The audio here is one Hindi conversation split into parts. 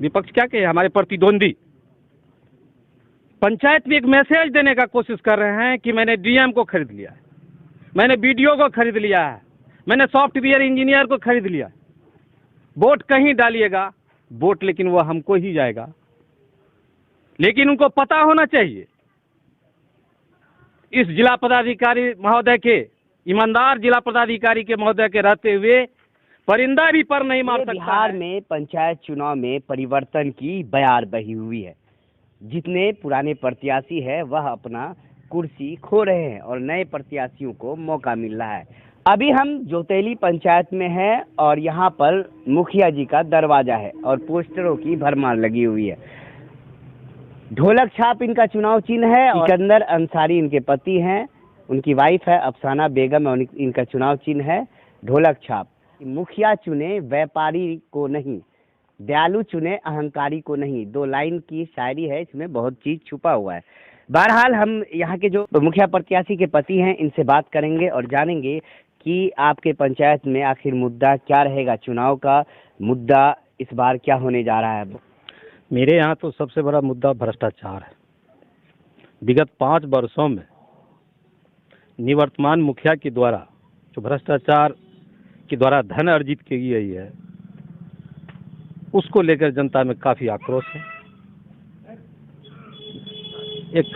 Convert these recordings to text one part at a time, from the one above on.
विपक्ष क्या कहे, हमारे प्रतिद्वंदी पंचायत में एक मैसेज देने का कोशिश कर रहे हैं कि मैंने डीएम को खरीद लिया है, मैंने बीडीओ को खरीद लिया है, मैंने सॉफ्टवेयर इंजीनियर को खरीद लिया है। वोट कहीं डालिएगा, वोट लेकिन वो हमको ही जाएगा। लेकिन उनको पता होना चाहिए, इस जिला पदाधिकारी महोदय के, ईमानदार जिला पदाधिकारी के महोदय के रहते हुए परिंदा भी पर नहीं मार सकता। बिहार में पंचायत चुनाव में परिवर्तन की बयार बही हुई है। जितने पुराने प्रत्याशी है वह अपना कुर्सी खो रहे हैं और नए प्रत्याशियों को मौका मिल रहा है। अभी हम जोतेली पंचायत में हैं और यहाँ पर मुखिया जी का दरवाजा है और पोस्टरों की भरमार लगी हुई है। ढोलक छाप इनका चुनाव चिन्ह है और सिकंदर अंसारी इनके पति हैं, उनकी वाइफ है अफसाना बेगम और इनका चुनाव चिन्ह है ढोलक छाप। मुखिया चुने व्यापारी को नहीं, दयालु चुने अहंकारी को नहीं, 2 लाइन की शायरी है, इसमें बहुत चीज छुपा हुआ है। बहरहाल हम यहाँ के जो मुखिया प्रत्याशी के पति हैं इनसे बात करेंगे और जानेंगे कि आपके पंचायत में आखिर मुद्दा क्या रहेगा, चुनाव का मुद्दा इस बार क्या होने जा रहा है। मेरे यहाँ तो सबसे बड़ा मुद्दा भ्रष्टाचार है। विगत 5 वर्षों में निवर्तमान मुखिया के द्वारा जो भ्रष्टाचार के द्वारा धन अर्जित की गई है, उसको लेकर जनता में काफ़ी आक्रोश है। एक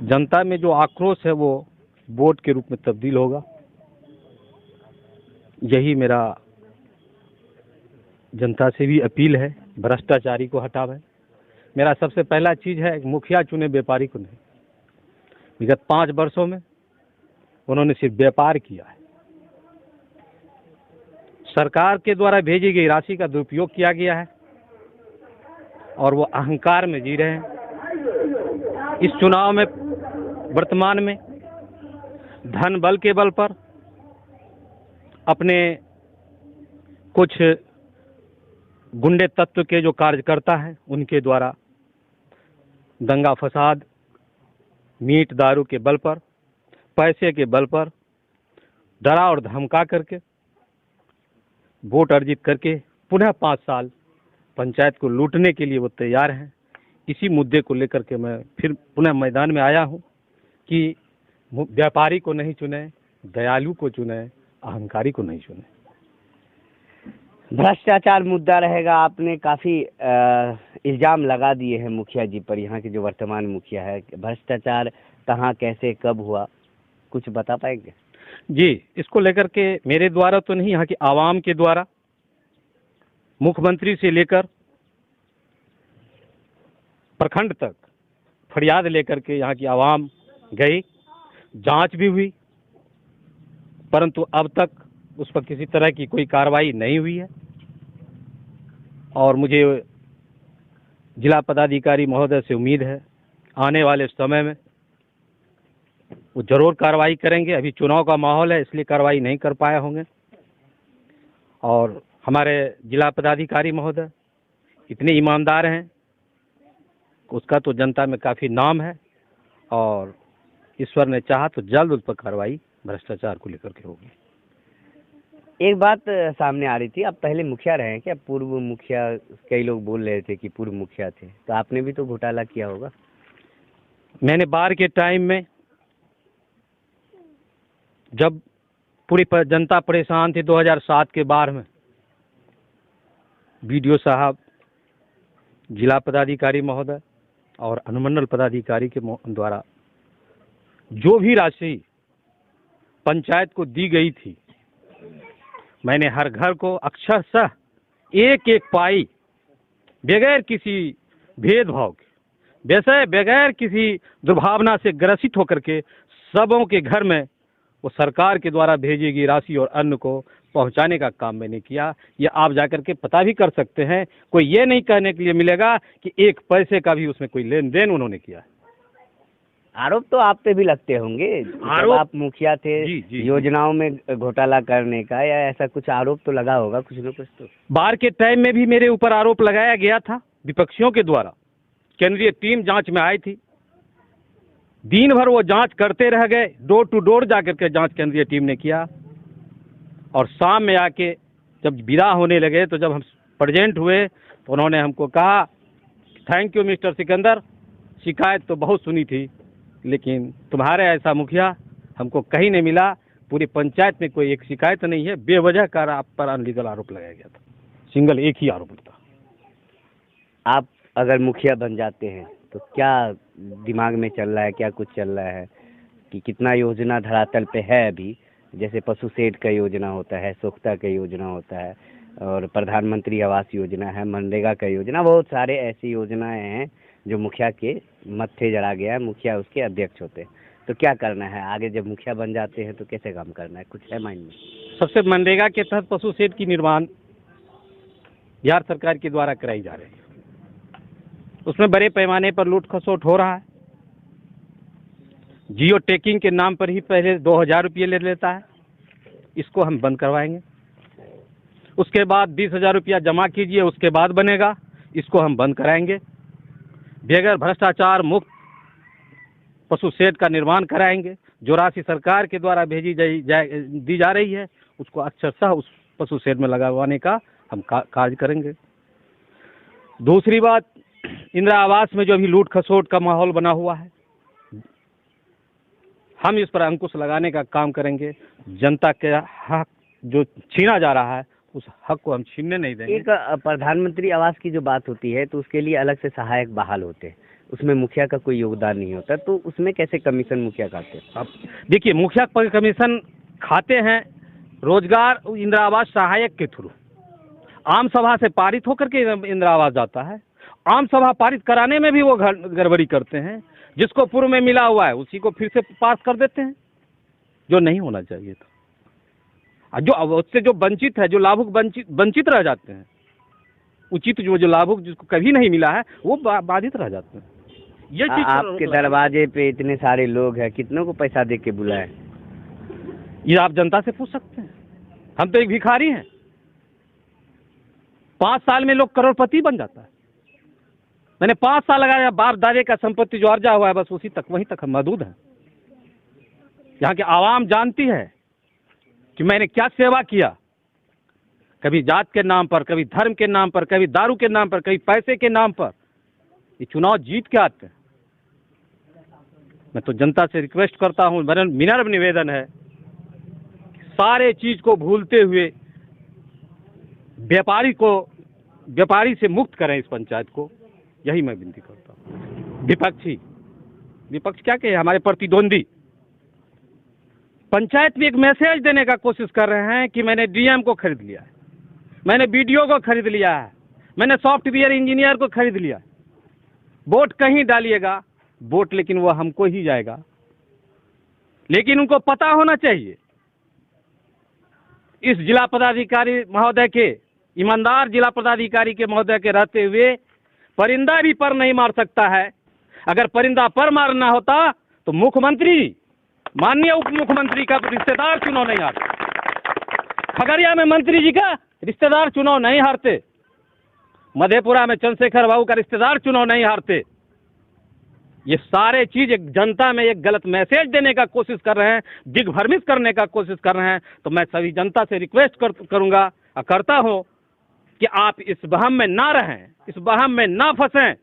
जनता में जो आक्रोश है वो वोट के रूप में तब्दील होगा। यही मेरा जनता से भी अपील है, भ्रष्टाचारी को हटावे। मेरा सबसे पहला चीज़ है मुखिया चुने व्यापारी को नहीं। विगत 5 वर्षों में उन्होंने सिर्फ व्यापार किया है। सरकार के द्वारा भेजी गई राशि का दुरुपयोग किया गया है और वो अहंकार में जी रहे हैं। इस चुनाव में वर्तमान में धन बल के बल पर अपने कुछ गुंडे तत्व के जो कार्यकर्ता हैं उनके द्वारा दंगा फसाद, मीट दारू के बल पर, पैसे के बल पर डरा और धमका करके वोट अर्जित करके पुनः 5 साल पंचायत को लूटने के लिए वो तैयार हैं। इसी मुद्दे को लेकर के मैं फिर पुनः मैदान में आया हूं कि व्यापारी को नहीं चुने, दयालु को चुने, अहंकारी को नहीं चुने। भ्रष्टाचार मुद्दा रहेगा। आपने काफ़ी इल्ज़ाम लगा दिए हैं मुखिया जी पर, यहाँ के जो वर्तमान मुखिया है। भ्रष्टाचार कहाँ, कैसे, कब हुआ, कुछ बता पाएंगे? जी, इसको लेकर के मेरे द्वारा तो नहीं, यहाँ की आवाम के द्वारा मुख्यमंत्री से लेकर प्रखंड तक फरियाद लेकर के यहाँ की आवाम गई, जांच भी हुई, परंतु अब तक उस पर किसी तरह की कोई कार्रवाई नहीं हुई है। और मुझे जिला पदाधिकारी महोदय से उम्मीद है आने वाले समय में वो जरूर कार्रवाई करेंगे। अभी चुनाव का माहौल है इसलिए कार्रवाई नहीं कर पाए होंगे। और हमारे जिला पदाधिकारी महोदय इतने ईमानदार हैं, उसका तो जनता में काफ़ी नाम है और ईश्वर ने चाहा तो जल्द उस पर कार्रवाई भ्रष्टाचार को लेकर के होगी। एक बात सामने आ रही थी, आप पहले मुखिया रहे हैं क्या? पूर्व मुखिया, कई लोग बोल रहे थे कि पूर्व मुखिया थे, तो आपने भी तो घोटाला किया होगा। मैंने बाढ़ के टाइम में जब पूरी जनता परेशान थी 2007 के बाढ़ में, बीडीओ साहब, जिला पदाधिकारी महोदय और अनुमंडल पदाधिकारी के द्वारा जो भी राशि पंचायत को दी गई थी, मैंने हर घर को अक्षरशः एक एक पाई बगैर किसी भेदभाव के, वैसे बगैर किसी दुर्भावना से ग्रसित होकर के सबों के घर में वो सरकार के द्वारा भेजी गई राशि और अन्न को पहुंचाने का काम मैंने किया। ये आप जाकर के पता भी कर सकते हैं। कोई ये नहीं कहने के लिए मिलेगा कि एक पैसे का भी उसमें कोई लेन देन उन्होंने किया है। आरोप तो आप पे भी लगते होंगे, जब आप मुखिया थे। जी, योजनाओं में घोटाला करने का या ऐसा कुछ आरोप तो लगा होगा कुछ न कुछ तो। बाढ़ के टाइम में भी मेरे ऊपर आरोप लगाया गया था विपक्षियों के द्वारा। केंद्रीय टीम जांच में आई थी, दिन भर वो जांच करते रह गए, डोर टू डोर जाकर के जांच केंद्रीय टीम ने किया और शाम में आके जब विदा होने लगे तो जब हम प्रेजेंट हुए तो उन्होंने हमको कहा, थैंक यू मिस्टर सिकंदर, शिकायत तो बहुत सुनी थी लेकिन तुम्हारे ऐसा मुखिया हमको कहीं नहीं मिला, पूरी पंचायत में कोई एक शिकायत नहीं है, बेवजह कर आप पर अनलीगल आरोप लगाया गया था। सिंगल एक ही आरोप था। आप अगर मुखिया बन जाते हैं तो क्या दिमाग में चल रहा है, क्या कुछ चल रहा है कि कितना योजना धरातल पे है अभी? जैसे पशु शेड का योजना होता है, सोख्ता का योजना होता है, और प्रधानमंत्री आवास योजना है, मनरेगा का योजना, बहुत सारे ऐसी योजनाएं हैं जो मुखिया के मत्थे जड़ा गया है, मुखिया उसके अध्यक्ष होते हैं। तो क्या करना है आगे जब मुखिया बन जाते हैं, तो कैसे काम करना है, कुछ है माइंड में? सबसे मनरेगा के तहत पशु शेड की निर्माण बिहार सरकार के द्वारा कराई जा रही है। उसमें बड़े पैमाने पर लूट खसोट हो रहा है। जियो टैगिंग के नाम पर ही पहले 2000 रुपये ले लेता है, इसको हम बंद करवाएंगे। उसके बाद 20,000 रुपया जमा कीजिए, उसके बाद बनेगा, इसको हम बंद कराएंगे। बगैर भ्रष्टाचार मुक्त पशु शेड का निर्माण कराएंगे। जो राशि सरकार के द्वारा भेजी दी जा रही है उसको अक्षरशः उस पशु शेड में लगवाने का हम कार्य करेंगे। दूसरी बात, इंदिरा आवास में जो अभी लूट खसोट का माहौल बना हुआ है, हम इस पर अंकुश लगाने का काम करेंगे। जनता के हक जो छीना जा रहा है उस हक को हम छीनने नहीं देंगे। एक प्रधानमंत्री आवास की जो बात होती है तो उसके लिए अलग से सहायक बहाल होते हैं, उसमें मुखिया का कोई योगदान नहीं होता, तो उसमें कैसे कमीशन मुखिया खाते हैं? अब देखिए, मुखिया पर कमीशन खाते हैं रोजगार इंदिरा आवास सहायक के थ्रू। आम सभा से पारित होकर के इंदिरा आवास जाता है, आम सभा पारित कराने में भी वो गड़बड़ी करते हैं। जिसको पूर्व में मिला हुआ है उसी को फिर से पास कर देते हैं, जो नहीं होना चाहिए था। जो उससे जो वंचित है, जो लाभुक वंचित रह जाते हैं, उचित जो लाभुक जिसको कभी नहीं मिला है वो बाधित रह जाते हैं। ये चीज आपके दरवाजे पे इतने सारे लोग हैं, कितनों को पैसा दे के बुलाए? ये आप जनता से पूछ सकते हैं। हम तो एक भिखारी हैं। 5 साल में लोग करोड़पति बन जाता है। मैंने 5 साल लगाया, बाप दादे का संपत्ति जो अर्जा हुआ है बस उसी तक, वहीं तक हम महदूद हैं। यहाँ की आवाम जानती है कि मैंने क्या सेवा किया, कभी जात के नाम पर, कभी धर्म के नाम पर, कभी दारू के नाम पर, कभी पैसे के नाम पर। ये चुनाव जीत के आते हैं। मैं तो जनता से रिक्वेस्ट करता हूँ, मेरा विनम्र निवेदन है, सारे चीज को भूलते हुए व्यापारी से मुक्त करें इस पंचायत को, यही मैं विनती करता हूँ। विपक्ष क्या कहे, हमारे प्रतिद्वंदी पंचायत में एक मैसेज देने का कोशिश कर रहे हैं कि मैंने डीएम को खरीद लिया है, मैंने बीडीओ को खरीद लिया है, मैंने सॉफ्टवेयर इंजीनियर को खरीद लिया है। वोट कहीं डालिएगा, वोट लेकिन वो हमको ही जाएगा। लेकिन उनको पता होना चाहिए, इस जिला पदाधिकारी महोदय के, ईमानदार जिला पदाधिकारी के महोदय के रहते हुए परिंदा भी पर नहीं मार सकता है। अगर परिंदा पर मारना होता तो मुख्यमंत्री, माननीय उप मुख्यमंत्री का रिश्तेदार चुनाव नहीं हारते। खगड़िया में मंत्री जी का रिश्तेदार चुनाव नहीं हारते। मधेपुरा में चंद्रशेखर बाबू का रिश्तेदार चुनाव नहीं हारते। ये सारे चीज एक जनता में एक गलत मैसेज देने का कोशिश कर रहे हैं, दिग्भ्रमित करने का कोशिश कर रहे हैं। तो मैं सभी जनता से रिक्वेस्ट करूंगा और करता हूं कि आप इस वहम में ना रहें, इस वहम में ना फंसें।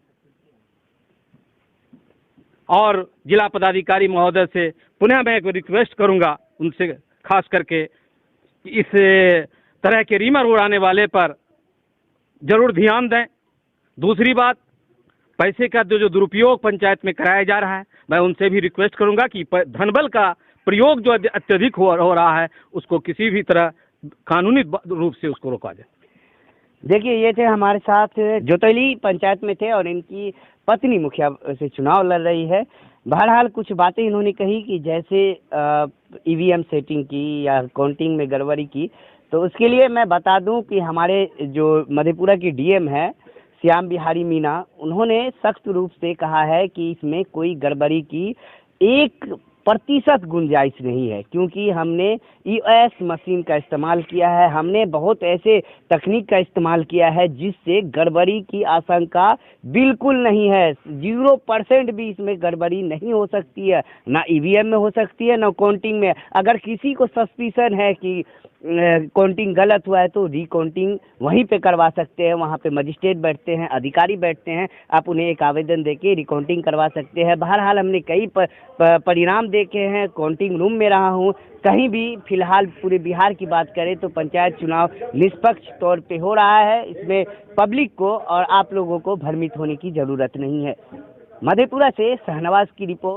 और जिला पदाधिकारी महोदय से पुनः मैं एक रिक्वेस्ट करूंगा, उनसे खास करके इस तरह के रीमर उड़ाने वाले पर जरूर ध्यान दें। दूसरी बात, पैसे का जो दुरुपयोग पंचायत में कराया जा रहा है, मैं उनसे भी रिक्वेस्ट करूंगा कि धनबल का प्रयोग जो अत्यधिक हो रहा है उसको किसी भी तरह कानूनी रूप से उसको रोका जाए। देखिए, ये थे हमारे साथ जोतैली पंचायत में थे और इनकी पत्नी मुखिया से चुनाव लड़ रही है। बहरहाल कुछ बातें इन्होंने कही कि जैसे ईवीएम सेटिंग की या काउंटिंग में गड़बड़ी की, तो उसके लिए मैं बता दूं कि हमारे जो मधेपुरा की डीएम है श्याम बिहारी मीना, उन्होंने सख्त रूप से कहा है कि इसमें कोई गड़बड़ी की 1% गुंजाइश नहीं है, क्योंकि हमने ईएस मशीन का इस्तेमाल किया है, हमने बहुत ऐसे तकनीक का इस्तेमाल किया है जिससे गड़बड़ी की आशंका बिल्कुल नहीं है। 0% भी इसमें गड़बड़ी नहीं हो सकती है, ना ईवीएम में हो सकती है ना काउंटिंग में। अगर किसी को सस्पिशन है कि काउंटिंग गलत हुआ है तो रिकाउंटिंग वहीं पे करवा सकते हैं। वहाँ पे मजिस्ट्रेट बैठते हैं, अधिकारी बैठते हैं, आप उन्हें एक आवेदन देके रिकाउंटिंग करवा सकते हैं। बहरहाल हमने कई परिणाम देखे हैं, काउंटिंग रूम में रहा हूँ, कहीं भी फिलहाल पूरे बिहार की बात करें तो पंचायत चुनाव निष्पक्ष तौर पे हो रहा है। इसमें पब्लिक को और आप लोगों को भ्रमित होने की ज़रूरत नहीं है। मधेपुरा से शाहनवाज की रिपोर्ट।